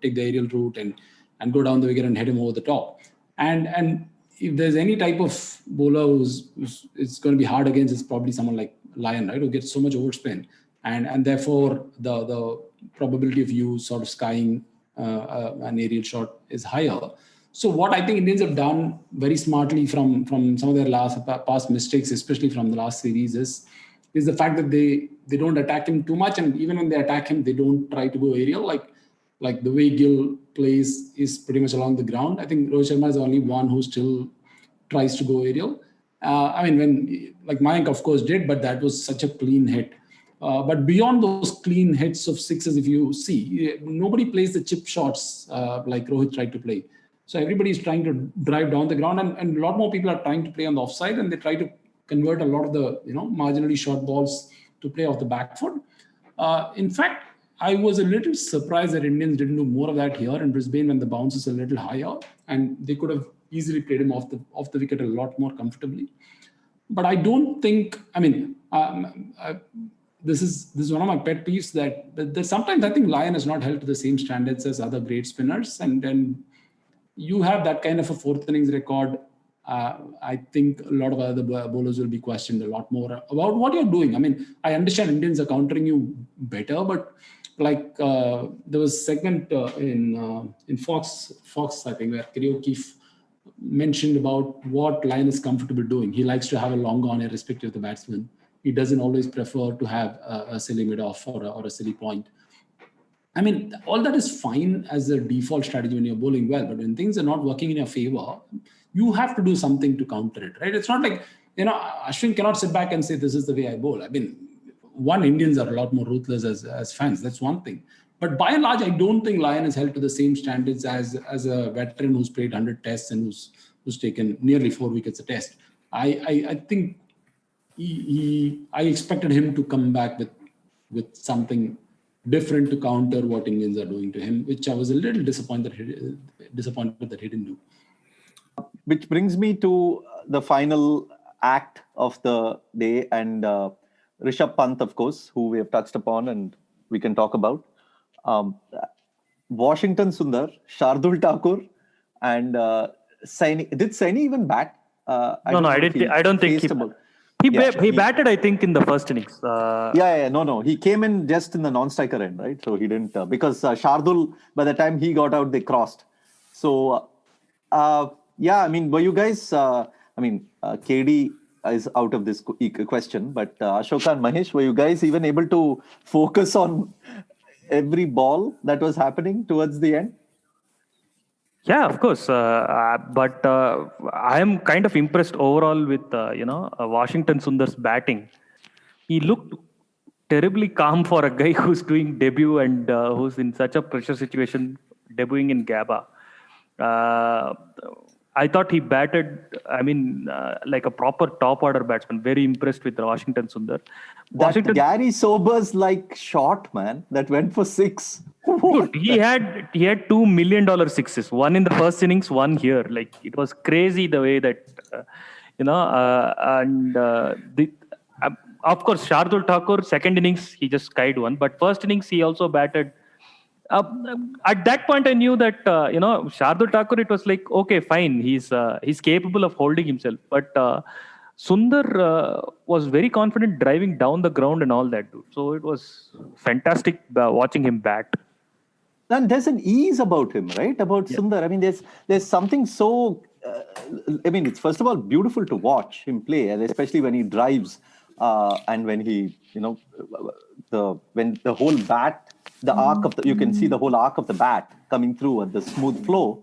take the aerial route and go down the wicket and head him over the top. And if there's any type of bowler who's it's going to be hard against, it's probably someone like Lyon, right, who gets so much overspin, and therefore the probability of you sort of skying an aerial shot is higher. So what I think Indians have done very smartly from some of their past mistakes, especially from the last series, is the fact that they don't attack him too much, and even when they attack him, they don't try to go aerial. Like the way Gill plays is pretty much along the ground. I think Rohit Sharma is the only one who still tries to go aerial. I mean, when like Mayank of course did, but that was such a clean hit. But beyond those clean hits of sixes, if you see, nobody plays the chip shots like Rohit tried to play. So everybody is trying to drive down the ground, and a lot more people are trying to play on the offside, and they try to convert a lot of the marginally short balls to play off the back foot. In fact, I was a little surprised that Indians didn't do more of that here in Brisbane when the bounce is a little higher, and they could have easily played him off the wicket a lot more comfortably. But I don't think. I mean, this is one of my pet peeves that sometimes I think Lyon is not held to the same standards as other great spinners, and then you have that kind of a 4th innings record. I think a lot of other bowlers will be questioned a lot more about what you're doing. I mean, I understand Indians are countering you better, but like there was a segment in Fox, I think, where Kerry O'Keefe mentioned about what Lyon is comfortable doing. He likes to have a long on irrespective of the batsman. He doesn't always prefer to have a silly mid-off or a silly point. I mean, all that is fine as a default strategy when you're bowling well, but when things are not working in your favor, you have to do something to counter it, right? It's not like, Ashwin cannot sit back and say, this is the way I bowl. I mean, Indians are a lot more ruthless as fans. That's one thing. But by and large, I don't think Lyon is held to the same standards as a veteran who's played 100 tests and who's taken nearly 4 wickets a test. I think I expected him to come back with something different to counter what Indians are doing to him, which I was a little disappointed that he didn't do. Which brings me to the final act of the day, and Rishabh Pant, of course, who we have touched upon and we can talk about. Washington Sundar, Shardul Thakur, and Saini. Did Saini even bat? No, I don't think he batted, I think, in the first innings. No. He came in just in the non-striker end, right? So he didn't, because Shardul, by the time he got out, they crossed. So, I mean, were you guys, KD is out of this question, but Ashoka and Mahesh, were you guys even able to focus on every ball that was happening towards the end? Yeah, of course. But I am kind of impressed overall with, Washington Sundar's batting. He looked terribly calm for a guy who's doing debut and who's in such a pressure situation, debuting in Gabba. Uh, I thought he batted, like a proper top order batsman. Very impressed with Washington Sundar. That Gary Sobers like shot, man, that went for 6. Dude, he had $2 million sixes. One in the first innings, one here. Like, it was crazy the way that, of course, Shardul Thakur, second innings, he just skied one. But first innings, he also batted. At that point, I knew that, Shardul Thakur, it was like, okay, fine. He's capable of holding himself. But Sundar was very confident driving down the ground and all that, dude. So it was fantastic watching him bat. And there's an ease about him, right? About Sundar. I mean, there's something so. It's first of all beautiful to watch him play, and especially when he drives, and when he, when the whole bat, the arc of you can see the whole arc of the bat coming through at the smooth flow.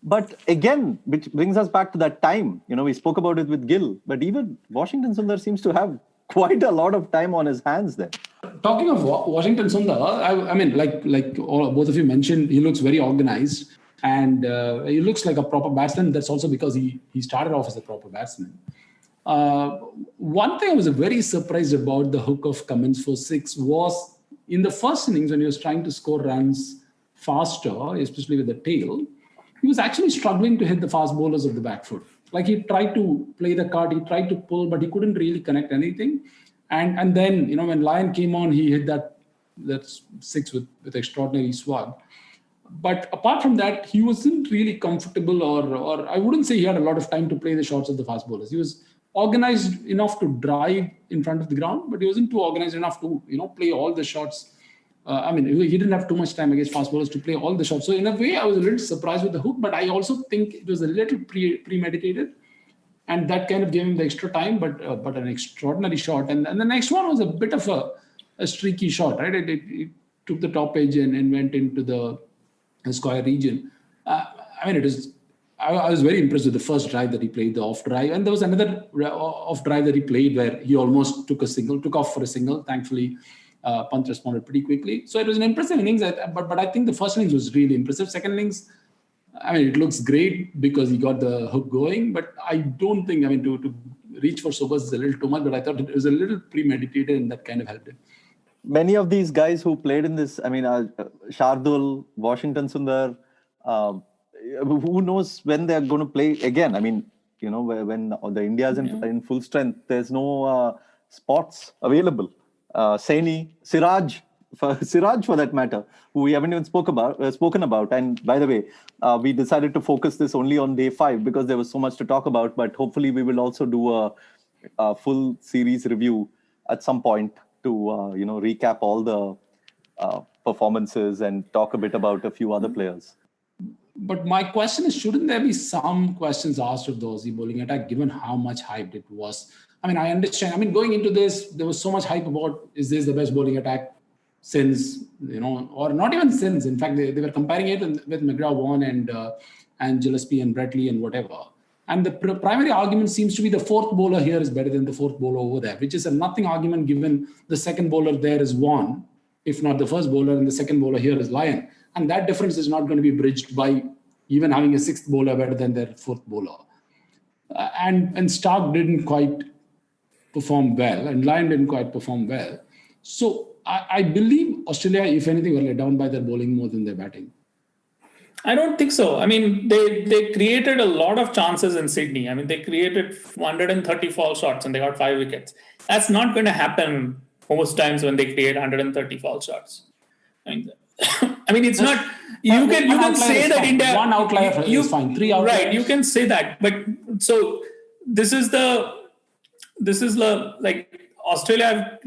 But again, which brings us back to that time. We spoke about it with Gill, but even Washington Sundar seems to have quite a lot of time on his hands there. Talking of Washington Sundar, like both of you mentioned, he looks very organized, and he looks like a proper batsman. That's also because he started off as a proper batsman. One thing I was very surprised about the hook of Cummins for 6 was in the first innings when he was trying to score runs faster, especially with the tail, he was actually struggling to hit the fast bowlers of the back foot. Like, he tried to play the card, he tried to pull, but he couldn't really connect anything. And then, when Lyon came on, he hit that 6 with extraordinary swag. But apart from that, he wasn't really comfortable, or I wouldn't say he had a lot of time to play the shots of the fast bowlers. He was organized enough to drive in front of the ground, but he wasn't too organized enough to, play all the shots. He didn't have too much time against fast bowlers to play all the shots. So in a way, I was a little surprised with the hook, but I also think it was a little premeditated. And that kind of gave him the extra time, but an extraordinary shot. And the next one was a bit of a streaky shot, right? It took the top edge and went into the square region. I was very impressed with the first drive that he played, the off drive. And there was another off drive that he played where he almost took off for a single. Thankfully, Pant responded pretty quickly. So it was an impressive innings, but I think the first innings was really impressive. Second innings, it looks great because he got the hook going, but I don't think, to reach for Sobers is a little too much, but I thought it was a little premeditated and that kind of helped him. Many of these guys who played in this, Shardul, Washington Sundar, who knows when they're going to play again? When the India is in full strength, there's no spots available. Saini, Siraj for that matter, who we haven't even spoken about. And by the way, we decided to focus this only on day 5 because there was so much to talk about. But hopefully, we will also do a full series review at some point to recap all the performances and talk a bit about a few other players. But my question is, shouldn't there be some questions asked of the Aussie bowling attack, given how much hype it was? I understand. Going into this, there was so much hype about, is this the best bowling attack since, or not even since. In fact, they were comparing it with McGrath, Vaughan and Gillespie and Bretley and whatever. And the primary argument seems to be the fourth bowler here is better than the fourth bowler over there, which is a nothing argument given the second bowler there is Vaughan, if not the first bowler, and the second bowler here is Lyon. And that difference is not going to be bridged by even having a sixth bowler better than their fourth bowler. And Starc didn't quite perform well, and Lyon didn't quite perform well. So I believe Australia, if anything, were let down by their bowling more than their batting. I don't think so. They created a lot of chances in Sydney. They created 130 fall shots and they got 5 wickets. That's not going to happen most times when they create 130 fall shots. It's not. You can say that India. One outlier is fine. 3 outliers. Right, you can say that. But so this is Australia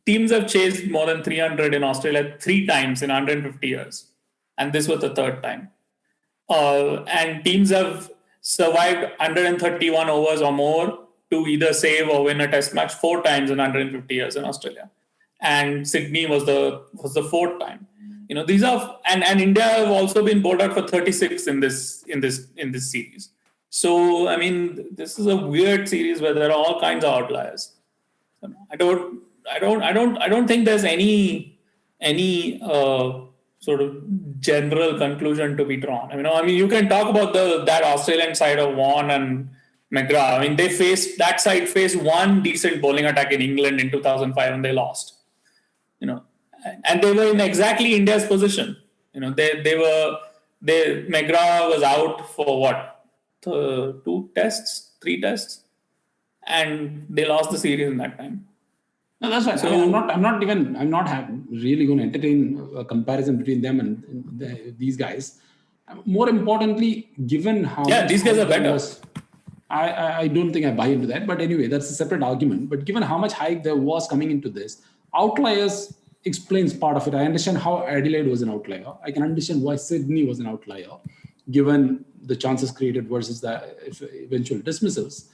teams have chased more than 300 in Australia 3 times in 150 years. And this was the 3rd time. And teams have survived 131 overs or more to either save or win a test match 4 times in 150 years in Australia. And Sydney was the 4th time. These are and India have also been bowled out for 36 in this series. So this is a weird series where there are all kinds of outliers. I don't think there's any sort of general conclusion to be drawn. You can talk about that Australian side of Vaughan and McGrath. That side faced one decent bowling attack in England in 2005 and they lost. And they were in exactly India's position. McGrath was out for three tests, and they lost the series in that time. No, that's right. So, I'm not really going to entertain a comparison between them and these guys. More importantly, given how these guys are better. I don't think I buy into that. But anyway, that's a separate argument. But given how much hype there was coming into this, outliers explains part of it. I understand how Adelaide was an outlier. I can understand why Sydney was an outlier, given the chances created versus the eventual dismissals.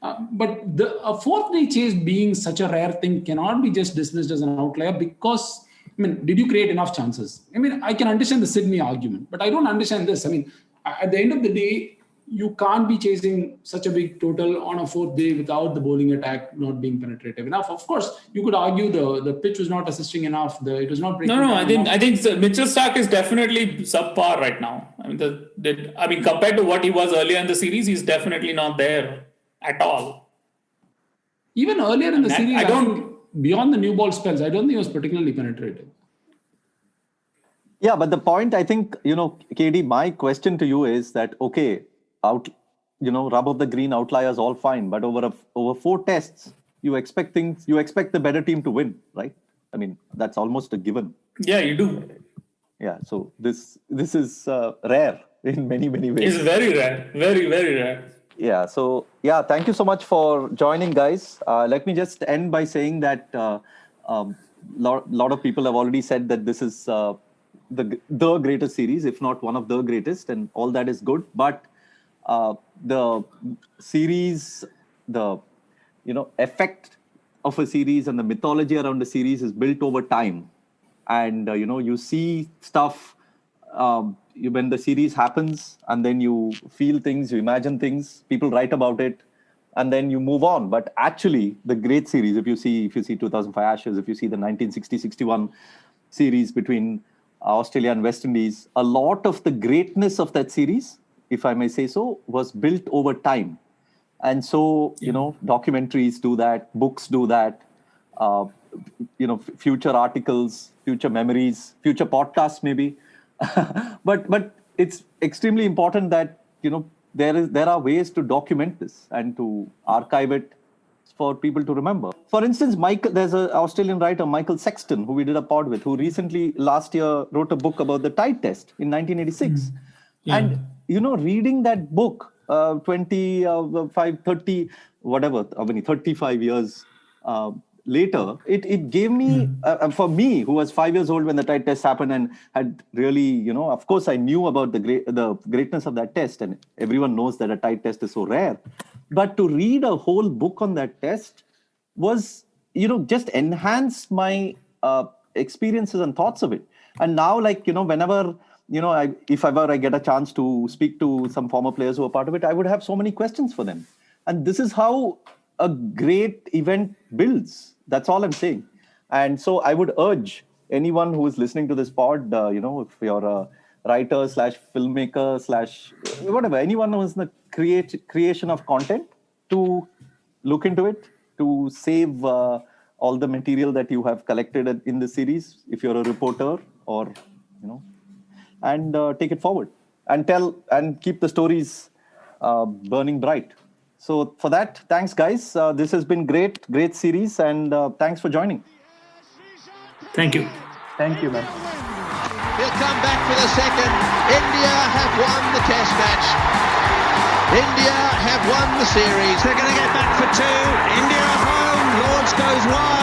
But a fourth-day chase being such a rare thing cannot be just dismissed as an outlier because, did you create enough chances? I can understand the Sydney argument, but I don't understand this. At the end of the day, you can't be chasing such a big total on a fourth day without the bowling attack not being penetrative enough. Of course, you could argue the pitch was not assisting enough. It was not breaking. No. I think Mitchell Starc is definitely subpar right now. Compared to what he was earlier in the series, he's definitely not there at all. Even earlier in the series, beyond the new ball spells, I don't think he was particularly penetrative. Yeah, but the point, I think, KD, my question to you is that, okay, rub of the green outliers, all fine. But over 4 tests, you expect the better team to win, right? That's almost a given. Yeah, you do. Yeah, so this is rare in many, many ways. It's very rare. Very, very rare. Yeah, so, thank you so much for joining, guys. Let me just end by saying that lot of people have already said that this is the greatest series, if not one of the greatest, and all that is good. But the series, the effect of a series and the mythology around the series is built over time. And you see stuff when the series happens, and then you feel things, you imagine things, people write about it, and then you move on. But actually, the great series, if you see 2005 Ashes, if you see the 1960-61 series between Australia and West Indies, a lot of the greatness of that series, if I may say so, was built over time. And so, documentaries do that, books do that, future articles, future memories, future podcasts maybe. but it's extremely important that, there are ways to document this and to archive it for people to remember. For instance, there's an Australian writer, Michael Sexton, who we did a pod with, who recently last year wrote a book about the Tide Test in 1986. Yeah. And, reading that book 30, whatever, 35 years later, it gave me, for me, who was 5 years old when the Tide Test happened and had really, of course, I knew about the greatness of that test, and everyone knows that a Tide Test is so rare. But to read a whole book on that test was, just enhanced my experiences and thoughts of it. And now, whenever, if ever I get a chance to speak to some former players who are part of it, I would have so many questions for them. And this is how a great event builds. That's all I'm saying. And so I would urge anyone who is listening to this pod, if you're a writer / filmmaker / whatever, anyone who is in the creation of content, to look into it, to save all the material that you have collected in the series, if you're a reporter, or, and take it forward and tell and keep the stories burning bright. So for that, thanks, guys. This has been great series, and thanks for joining. Thank you. Thank you, man. He'll come back for the second. India have won the test match. India have won the series. They're going to get back for 2. India home. Lords goes wide.